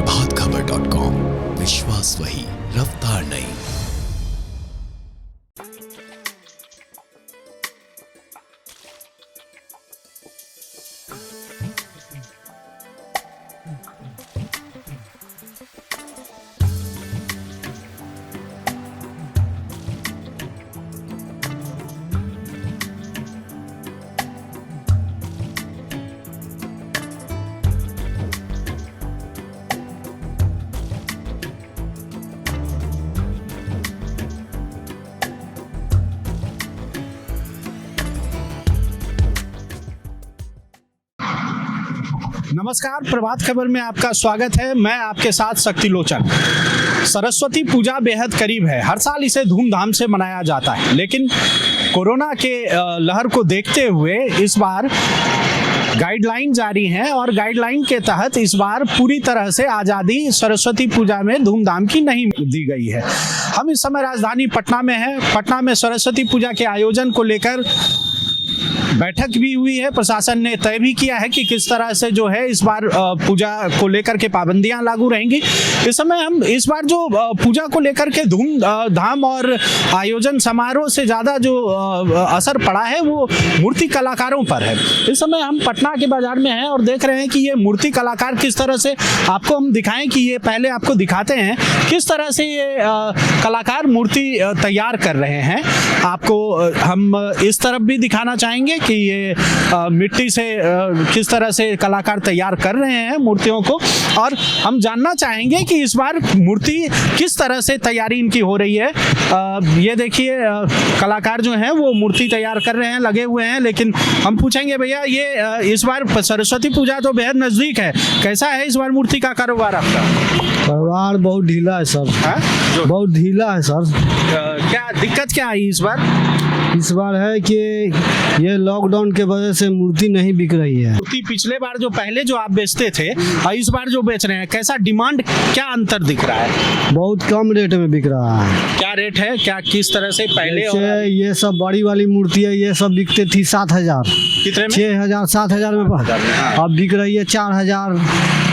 प्रभातखबर.com, विश्वास वही, रफ्तार नहीं। नमस्कार, प्रभात खबर में आपका स्वागत है। मैं आपके साथ शक्ति लोचन। सरस्वती पूजा बेहद करीब है। हर साल इसे धूमधाम से मनाया जाता है, लेकिन कोरोना के लहर को देखते हुए इस बार गाइडलाइन जारी है और गाइडलाइन के तहत इस बार पूरी तरह से आज़ादी सरस्वती पूजा में धूमधाम की नहीं दी गई है। हम इस समय राजधानी पटना में हैं। पटना में सरस्वती पूजा के आयोजन को लेकर बैठक भी हुई है। प्रशासन ने तय भी किया है कि किस तरह से जो है इस बार पूजा को लेकर के पाबंदियां लागू रहेंगी। इस समय हम इस बार जो पूजा को लेकर के धूमधाम और आयोजन समारोह से ज़्यादा जो असर पड़ा है वो मूर्ति कलाकारों पर है। इस समय हम पटना के बाजार में हैं और देख रहे हैं कि ये मूर्ति कलाकार किस तरह से, आपको हम दिखाएं कि ये पहले आपको दिखाते हैं किस तरह से ये कलाकार मूर्ति तैयार कर रहे हैं। आपको हम इस तरफ भी दिखाना चाहेंगे कि ये मिट्टी से किस तरह से कलाकार तैयार कर रहे हैं मूर्तियों को, और हम जानना चाहेंगे कि इस बार मूर्ति किस तरह से तैयारी इनकी हो रही है। ये देखिए कलाकार जो हैं वो मूर्ति तैयार कर रहे हैं, लगे हुए हैं। लेकिन हम पूछेंगे भैया, ये इस बार सरस्वती पूजा तो बेहद नज़दीक है, कैसा है इस बार मूर्ति का कारोबार आपका? कारोबार बहुत ढीला है सर। बहुत ढीला है सर। क्या दिक्कत क्या आई इस बार? इस बार है कि ये लॉकडाउन के वजह से मूर्ति नहीं बिक रही है। मूर्ति पिछले बार जो पहले जो आप बेचते थे और इस बार जो बेच रहे हैं, कैसा डिमांड, क्या अंतर दिख रहा है? बहुत कम रेट में बिक रहा है। क्या रेट है, क्या किस तरह से पहले? और ये सब बड़ी वाली मूर्ति है, ये सब बिकते थी 7,000, कितने में? 6,000, 7,000 में। अब बिक रही है 4,000,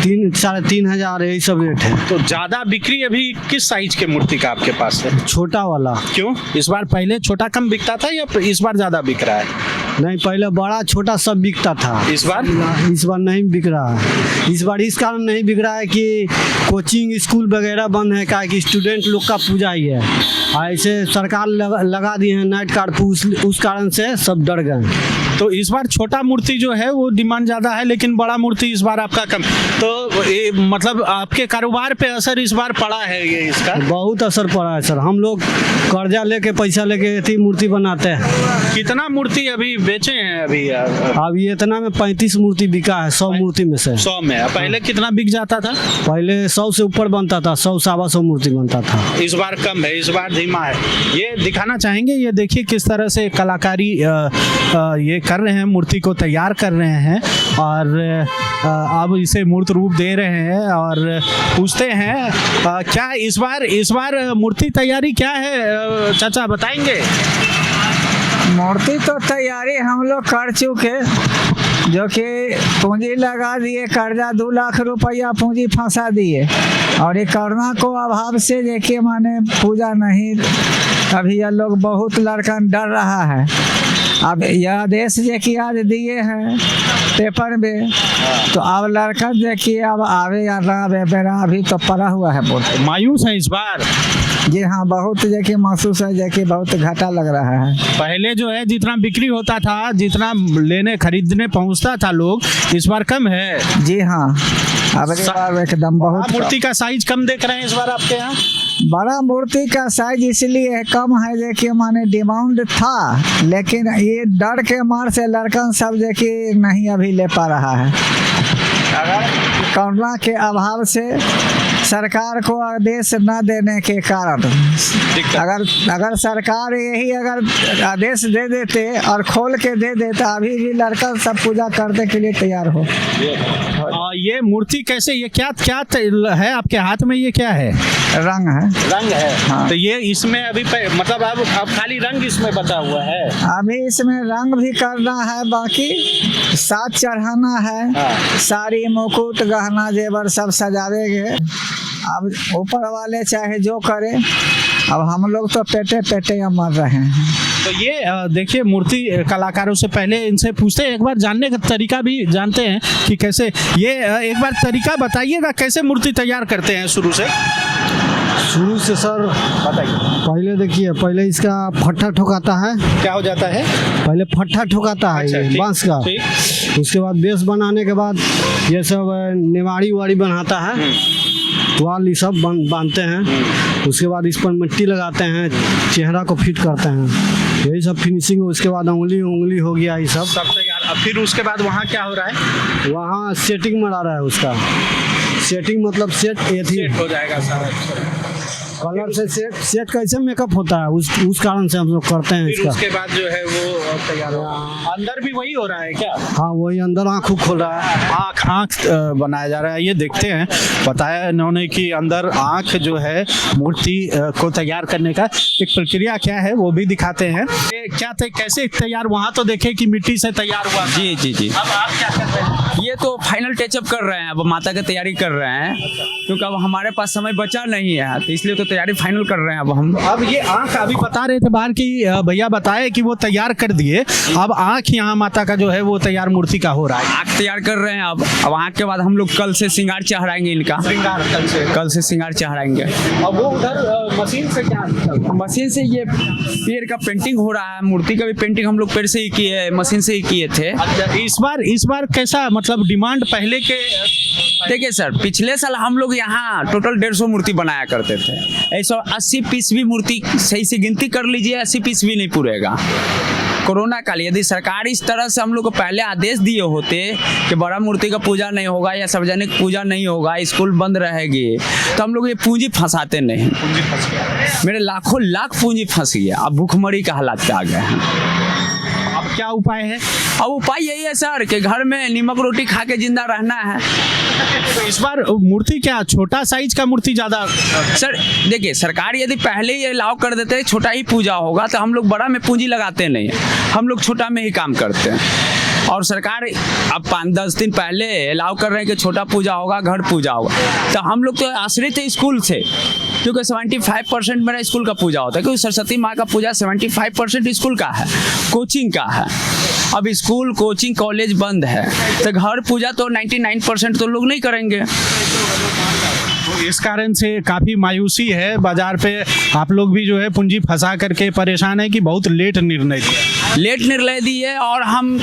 3,500 यही सब रेट है। तो ज्यादा बिक्री अभी किस साइज के मूर्ति का आपके पास है? छोटा वाला। क्यों इस बार पहले छोटा कम बिकता था या इस बार ज्यादा बिक रहा है? नहीं, पहले बड़ा छोटा सब बिकता था। इस बार नहीं बिक रहा है। इस बार इस कारण नहीं बिक रहा है कि कोचिंग स्कूल वगैरह बंद है, क्या कि स्टूडेंट लोग का पूजा ही है। ऐसे सरकार लगा दी है नाइट कार्ड, उस कारण से सब डर गए। तो इस बार छोटा मूर्ति जो है वो डिमांड ज़्यादा है, लेकिन बड़ा मूर्ति इस बार आपका कम। तो ये मतलब आपके कारोबार पे असर इस बार पड़ा है ये इसका? बहुत असर पड़ा है सर। हम लोग कर्जा लेके पैसा लेके इतनी मूर्ति बनाते हैं। कितना मूर्ति अभी बेचे हैं अभी? अभी इतना में 35 मूर्ति बिका है 100 मूर्ति में से। 100 में? पहले कितना बिक जाता था? पहले 100 से ऊपर बनता था, 100 100 मूर्ति बनता था। इस बार कम है, इस बार धीमा है। ये दिखाना चाहेंगे, ये देखिए किस तरह से कलाकारी ये कर रहे हैं, मूर्ति को तैयार कर रहे हैं और अब इसे मूर्त रूप दे रहे हैं। और पूछते हैं क्या इस बार मूर्ति तैयारी क्या है, चाचा बताएंगे? मूर्ति तो तैयारी हम लोग कर चुके, जो कि पूंजी लगा दिए, कर्जा 2 लाख रुपया पूंजी फंसा दिए, और ये कोरोना को अभाव से देखिए माने पूजा नहीं, अभी ये लोग बहुत लड़का डर रहा है। अब यह आदेश देखिए आज दिए हैं पेपर में, तो अब लड़का देखिए अब आवे या ना आवे, मेरा अभी तो पड़ा हुआ है। बहुत मायूस है इस बार? जी हाँ, बहुत देखिए महसूस है, देखिए बहुत घाटा लग रहा है। पहले जो है जितना बिक्री होता था, जितना लेने खरीदने पहुंचता था लोग, इस बार कम है। जी हाँ, अब एकदम बहुत। मूर्ति का साइज कम देख रहे हैं इस बार आपके यहाँ? बड़ा मूर्ति का साइज इसलिए कम है, देखिए माने डिमांड था, लेकिन ये डर के मार से लड़कन सब देखिए नहीं अभी ले पा रहा है। कोरोना के अभाव से सरकार को आदेश न देने के कारण, अगर सरकार यही अगर आदेश दे देते और खोल के दे देता, अभी भी लड़का सब पूजा करने के लिए तैयार हो। ये मूर्ति कैसे, ये क्या है आपके हाथ में, ये क्या है? रंग है। रंग है। हाँ। तो ये इसमें अभी मतलब अब खाली रंग इसमें बचा हुआ है। अभी इसमें रंग भी करना है, बाकी साथ चढ़ाना है। हाँ। साड़ी मुकुट गहना जेवर सब सजावेंगे। अब ऊपर वाले चाहे जो करे, अब हम लोग तो पेटे पेटे मर रहे हैं। तो ये देखिए, मूर्ति कलाकारों से पहले इनसे पूछते हैं, एक बार जानने का तरीका भी जानते हैं कि कैसे ये एक बार तरीका बताइएगा कैसे मूर्ति तैयार करते हैं शुरू से सर बताइए। पहले देखिए, पहले इसका फट्टा ठोकाता है। क्या हो जाता है? पहले फट्टा ठोकाता है अच्छा, ये ठीक, बांस का। ठीक। उसके बाद बेस बनाने के बाद ये सब निवाड़ी वाड़ी बनाता है, वाल ये सब बांधते हैं। उसके बाद इस पर मिट्टी लगाते हैं, चेहरा को फिट करते हैं, यही सब फिनिशिंग। उसके बाद उंगली हो गया, ये सब तैयार। अब फिर उसके बाद वहाँ क्या हो रहा है? वहाँ सेटिंग मरा रहा है उसका। सेटिंग मतलब सेट हो जाएगा सारा कलर से सेट कैसे मेकअप होता है, उस कारण से हम लोग करते हैं फिर इसका। उसके बाद जो है वो तैयार हो। अंदर भी वही हो रहा है क्या? हाँ, वही अंदर आँख खोल रहा है। आँख बनाया जा रहा है। ये देखते हैं, बताया इन्होंने कि अंदर आँख जो है मूर्ति को तैयार करने का एक प्रक्रिया क्या है वो भी दिखाते हैं। ये क्या कैसे तैयार, वहाँ तो देखे कि मिट्टी से तैयार हुआ। जी जी जी। अब आप क्या कर रहे हैं? ये तो फाइनल टचअप कर रहे हैं, अब माता की तैयारी कर रहे हैं, क्योंकि अब हमारे पास समय बचा नहीं है, तो इसलिए तो तैयारी फाइनल कर रहे हैं अब हम। अब ये आँख अभी बता रहे थे बाहर की भैया बताए कि वो तैयार कर दिए। अब आँख यहाँ माता का जो है वो तैयार मूर्ति का हो रहा है। आँख तैयार कर रहे हैं अब आँख के बाद हम लोग कल से श्रृंगार चढ़ाएंगे इनका। श्रृंगार कल से श्रृंगार चढ़ाएंगे। और वो उधर मशीन से क्या मशीन से ये पेड़ का पेंटिंग हो रहा है, मूर्ति का भी पेंटिंग हम लोग पेड़ से ही किए, मशीन से ही किए थे। इस बार कैसा मतलब डिमांड पहले के? देखिए सर, पिछले साल हम लोग यहाँ टोटल 150 मूर्ति बनाया करते थे। 180 पीस भी मूर्ति सही से गिनती कर लीजिए, 80 पीस भी नहीं पूरेगा। कोरोना काल यदि सरकार इस तरह से हम लोग को पहले आदेश दिए होते कि बड़ा मूर्ति का पूजा नहीं होगा या सार्वजनिक पूजा नहीं होगा, स्कूल बंद रहेगी, तो हम लोग ये पूंजी फंसाते नहीं। मेरे लाखों लाख पूंजी फंस गई, अब भूखमरी का हालात पे आ गए हैं। अब क्या उपाय है? अब उपाय यही है सर कि घर में नीमक रोटी खा के जिंदा रहना है। तो इस बार मूर्ति क्या छोटा साइज का मूर्ति ज्यादा? सर देखिए, सरकार यदि पहले ही अलाउ कर देते छोटा ही पूजा होगा तो हम लोग बड़ा में पूंजी लगाते नहीं, हम लोग छोटा में ही काम करते हैं। और सरकार अब 5-10 दिन पहले अलाउ कर रहे हैं कि छोटा पूजा होगा, घर पूजा होगा, तो हम लोग तो आश्रित है स्कूल से, क्योंकि 75% मेरा स्कूल का पूजा होता है, क्योंकि सरस्वती माँ का पूजा 75% स्कूल का है, कोचिंग का है। अब स्कूल कोचिंग कॉलेज बंद है, तो घर पूजा तो 99% तो लोग नहीं करेंगे। तो इस कारण से काफ़ी मायूसी है बाजार पे। आप लोग भी जो है पूंजी फंसा करके परेशान है कि बहुत लेट निर्णय दिए और हम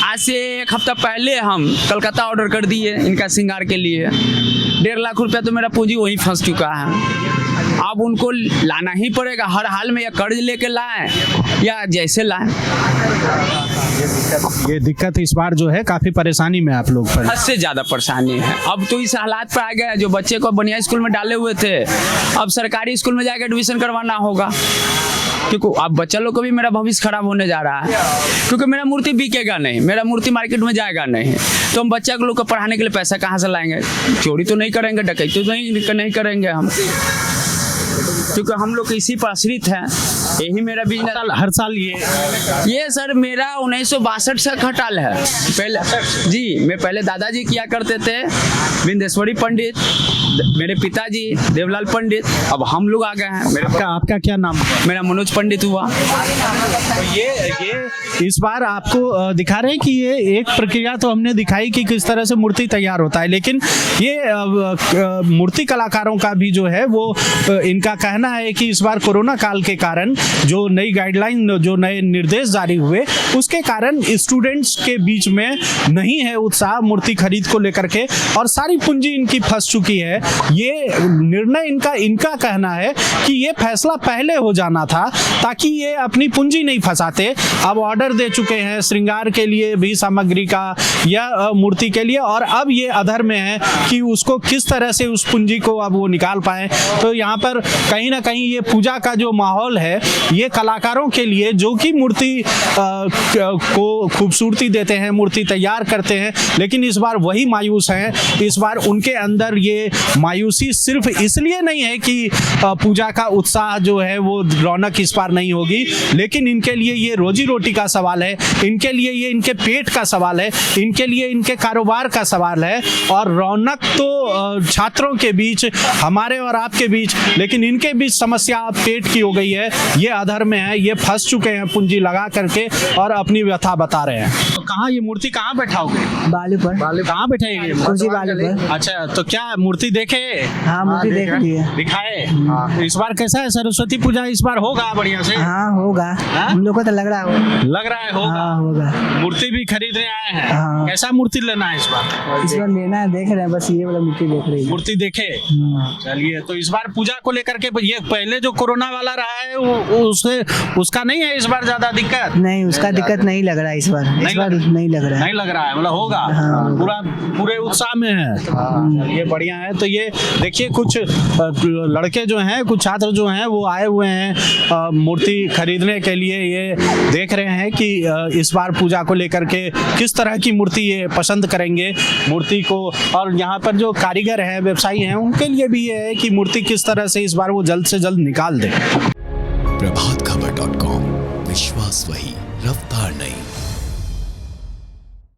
आज से 1 हफ्ता पहले हम कलकत्ता ऑर्डर कर दिए इनका श्रृंगार के लिए। 1.5 लाख रुपया तो मेरा पूंजी वहीं फंस चुका है। अब उनको लाना ही पड़ेगा हर हाल में, या कर्ज लेके लाएं या जैसे लाएं। ये दिक्कत इस बार जो है काफ़ी परेशानी में आप लोग पर। हद से ज़्यादा परेशानी है। अब तो इस हालात पर आ गए, जो बच्चे को बढ़िया स्कूल में डाले हुए थे अब सरकारी स्कूल में जाकर एडमिशन करवाना होगा, क्योंकि अब बच्चा लोग को भी मेरा भविष्य खराब होने जा रहा है, क्योंकि मेरा मूर्ति बिकेगा नहीं, मेरा मूर्ति मार्केट में जाएगा नहीं, तो हम बच्चा लोग को पढ़ाने के लिए पैसा कहाँ से लाएंगे? चोरी तो नहीं करेंगे, डकैती तो नहीं करेंगे हम, क्योंकि हम लोग इसी पर आश्रित हैं। यही मेरा बिजनेस हर साल ये सर मेरा 1962 से खटाल है। पहले जी, मैं पहले दादाजी किया करते थे, विंदेश्वरी पंडित, मेरे पिताजी देवलाल पंडित, अब हम लोग आ गए हैं। आपका क्या नाम? मेरा मनोज पंडित हुआ। तो ये इस बार आपको दिखा रहे हैं कि ये एक प्रक्रिया तो हमने दिखाई कि किस तरह से मूर्ति तैयार होता है, लेकिन ये मूर्ति कलाकारों का भी जो है वो इनका कहना है कि इस बार कोरोना काल के कारण जो नई गाइडलाइन, जो नए निर्देश जारी हुए, उसके कारण स्टूडेंट्स के बीच में नहीं है उत्साह मूर्ति खरीद को लेकर के, और सारी पूंजी इनकी फंस चुकी है। ये निर्णय इनका कहना है कि ये फैसला पहले हो जाना था ताकि ये अपनी पूंजी नहीं फंसाते। अब ऑर्डर दे चुके हैं श्रृंगार के लिए भी सामग्री का या मूर्ति के लिए, और अब ये अधर में है कि उसको किस तरह से उस पूंजी को अब वो निकाल पाए। तो यहाँ पर कहीं ना कहीं ये पूजा का जो माहौल है ये कलाकारों के लिए जो कि मूर्ति को खूबसूरती देते हैं, मूर्ति तैयार करते हैं, लेकिन इस बार वही मायूस हैं। इस बार उनके अंदर ये मायूसी सिर्फ इसलिए नहीं है कि पूजा का उत्साह जो है वो रौनक इस बार नहीं होगी, लेकिन इनके लिए ये रोजी रोटी का सवाल है, इनके लिए ये इनके पेट का सवाल है, इनके लिए इनके कारोबार का सवाल है। और रौनक तो छात्रों के बीच, हमारे और आपके बीच, लेकिन इनके बीच समस्या पेट की हो गई है। ये अधर में है, ये फंस चुके हैं पूंजी लगा करके और अपनी व्यथा बता रहे हैं। तो कहाँ ये मूर्ति कहाँ बैठाओगे? बालू पर। कहाँ बैठाएंगे? कुर्सी बालू पर। अच्छा, तो क्या मूर्ति देखे? हाँ, मूर्ति देख ली है। दिखाए? तो इस बार कैसा है सरस्वती पूजा? इस बार होगा बढ़िया से? हाँ, होगा। हम लोग को तो लग रहा है लग रहा है होगा। हाँ, होगा। मूर्ति भी खरीदने आए हैं। हाँ। कैसा मूर्ति लेना है इस बार? इस बार लेना है, देख रहे हैं, बस ये वाला मूर्ति देख रही है। मूर्ति देखे? चलिए, तो इस बार पूजा को लेकर के ये पहले जो कोरोना वाला रहा है उसका नहीं है इस बार ज्यादा दिक्कत? नहीं, उसका दिक्कत नहीं लग रहा है इस बार। इस बार नहीं लग रहा है। नहीं लग रहा है, मतलब होगा। हाँ। पूरे उत्साह में है। ये बढ़िया है। तो ये देखिए, कुछ लड़के जो हैं, कुछ छात्र जो हैं वो आए हुए हैं मूर्ति खरीदने के लिए। ये देख रहे हैं कि इस बार पूजा को लेकर के किस तरह की मूर्ति ये पसंद करेंगे मूर्ति को। और यहाँ पर जो कारीगर हैं, व्यवसायी हैं, उनके लिए भी ये है कि मूर्ति किस तरह से इस बार वो जल्द से जल्द निकाल दे। प्रभातखबर.com, विश्वास वही, रफ्तार नहीं।